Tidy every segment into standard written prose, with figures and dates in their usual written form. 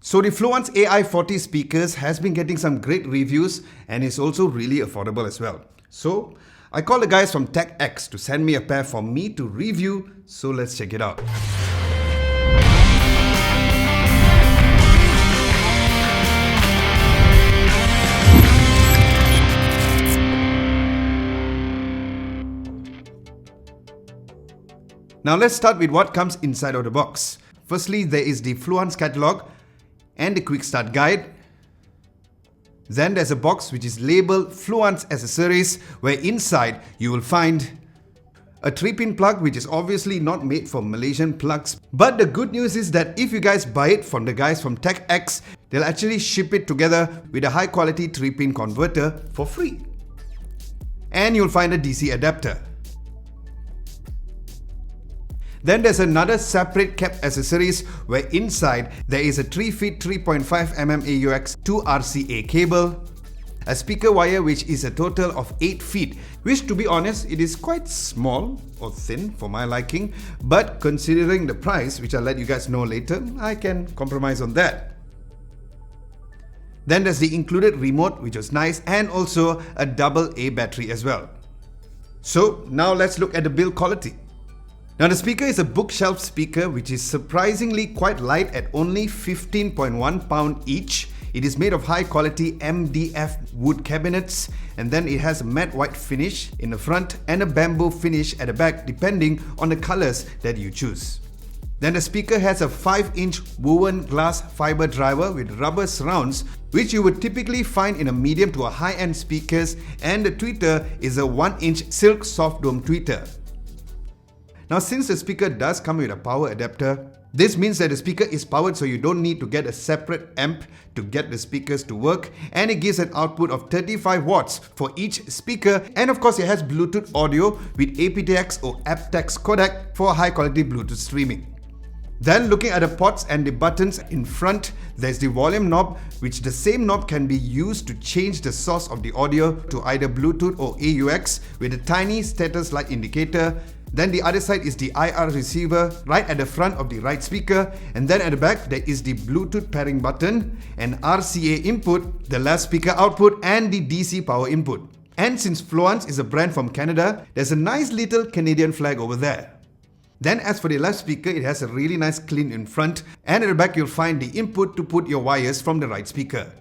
So the Fluance AI40 speakers has been getting some great reviews and is also really affordable as well. So I called the guys from TechX to send me a pair for me to review, so let's check it out. Now let's start with what comes inside of the box. Firstly, there is the Fluance catalog and the quick start guide. Then there's a box which is labeled Fluance accessories, where inside you will find a 3-pin plug which is obviously not made for Malaysian plugs. But the good news is that if you guys buy it from the guys from TechX, they'll actually ship it together with a high quality 3-pin converter for free. And you'll find a DC adapter. Then there's another separate cap accessories where inside there is a 3 feet 3.5mm AUX 2 RCA cable, a speaker wire which is a total of 8 feet, which to be honest it is quite small or thin for my liking, but considering the price, which I'll let you guys know later, I can compromise on that. Then there's the included remote, which was nice, and also a AA battery as well. So now let's look at the build quality. Now the speaker is a bookshelf speaker which is surprisingly quite light at only 15.1 pound each. It is made of high quality MDF wood cabinets, and then it has a matte white finish in the front and a bamboo finish at the back depending on the colors that you choose. Then the speaker has a 5-inch woven glass fiber driver with rubber surrounds, which you would typically find in a medium to a high-end speakers, and the tweeter is a 1-inch silk soft dome tweeter. Now since the speaker does come with a power adapter, this means that the speaker is powered, so you don't need to get a separate amp to get the speakers to work, and it gives an output of 35 watts for each speaker, and of course it has Bluetooth audio with aptX or aptX codec for high quality Bluetooth streaming. Then looking at the ports and the buttons in front, there's the volume knob, which the same knob can be used to change the source of the audio to either Bluetooth or AUX with a tiny status light indicator. Then the other side is the IR receiver right at the front of the right speaker, and then at the back there is the Bluetooth pairing button, an RCA input, the left speaker output, and the DC power input. And since Fluance is a brand from Canada, there's a nice little Canadian flag over there. Then as for the left speaker, it has a really nice clean in front, and at the back you'll find the input to put your wires from the right speaker.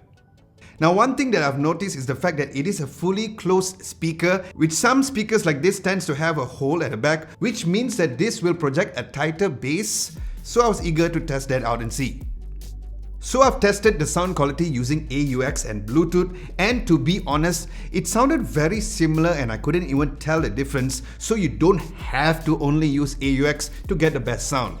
Now one thing that I've noticed is the fact that it is a fully closed speaker, which some speakers like this tends to have a hole at the back, which means that this will project a tighter bass, so I was eager to test that out and see. So I've tested the sound quality using AUX and Bluetooth, and to be honest, it sounded very similar and I couldn't even tell the difference, so you don't have to only use AUX to get the best sound.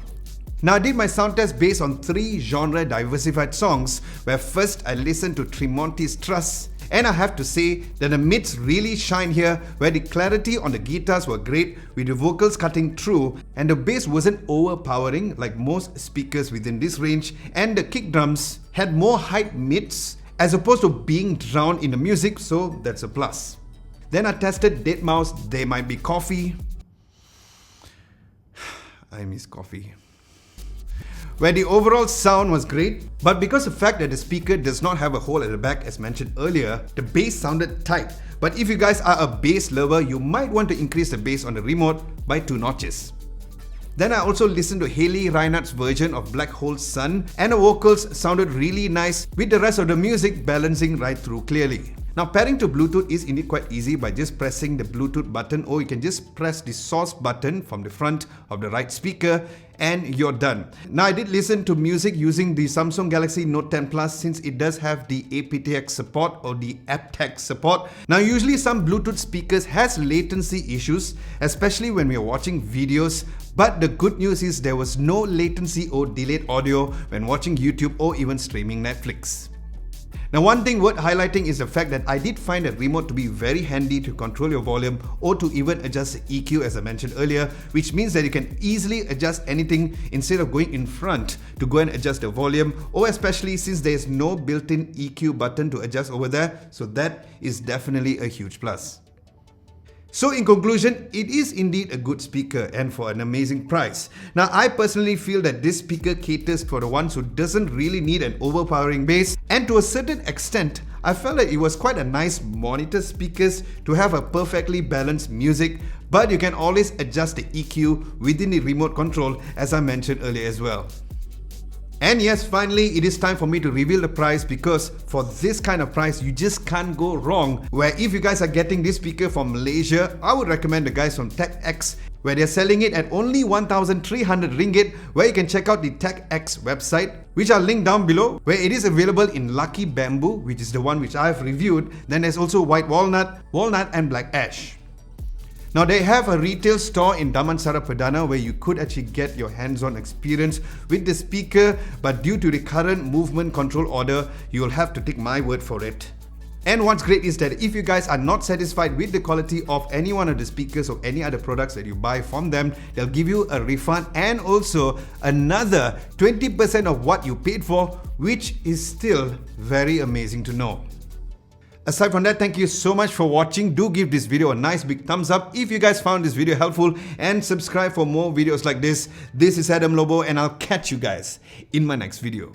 Now I did my sound test based on 3 genre diversified songs, where first I listened to Tremonti's Trust, and I have to say that the mids really shine here, where the clarity on the guitars were great with the vocals cutting through, and the bass wasn't overpowering like most speakers within this range, and the kick drums had more height mids as opposed to being drowned in the music, so that's a plus. Then I tested Deadmau5's There Might Be Coffee. I miss coffee. Where the overall sound was great, but because of the fact that the speaker does not have a hole at the back as mentioned earlier, the bass sounded tight. But if you guys are a bass lover, you might want to increase the bass on the remote by 2 notches. Then I also listened to Haley Reinhardt's version of Black Hole Sun, and the vocals sounded really nice with the rest of the music balancing right through clearly. Now pairing to Bluetooth is indeed quite easy by just pressing the Bluetooth button, or you can just press the source button from the front of the right speaker and you're done. Now I did listen to music using the Samsung Galaxy Note 10 Plus, since it does have the aptX support or the aptX support. Now usually some Bluetooth speakers has latency issues, especially when we are watching videos, but the good news is there was no latency or delayed audio when watching YouTube or even streaming Netflix. Now one thing worth highlighting is the fact that I did find a remote to be very handy to control your volume or to even adjust the EQ as I mentioned earlier, which means that you can easily adjust anything instead of going in front to go and adjust the volume, or especially since there is no built-in EQ button to adjust over there, so that is definitely a huge plus. So in conclusion, it is indeed a good speaker and for an amazing price. Now I personally feel that this speaker caters for the ones who doesn't really need an overpowering bass, and to a certain extent, I felt that it was quite a nice monitor speakers to have a perfectly balanced music, but you can always adjust the EQ within the remote control as I mentioned earlier as well. And yes, finally, it is time for me to reveal the price, because for this kind of price, you just can't go wrong. Where if you guys are getting this speaker from Malaysia, I would recommend the guys from TechX, where they're selling it at only 1,300 ringgit, where you can check out the TechX website, which I'll link down below, where it is available in Lucky Bamboo, which is the one which I've reviewed. Then there's also White Walnut, Walnut and Black Ash. Now they have a retail store in Damansara Perdana where you could actually get your hands-on experience with the speaker, but due to the current movement control order, you will have to take my word for it. And what's great is that if you guys are not satisfied with the quality of any one of the speakers or any other products that you buy from them, they'll give you a refund and also another 20% of what you paid for, which is still very amazing to know. Aside from that, thank you so much for watching. Do give this video a nice big thumbs up if you guys found this video helpful, and subscribe for more videos like this. This is Adam Lobo, and I'll catch you guys in my next video.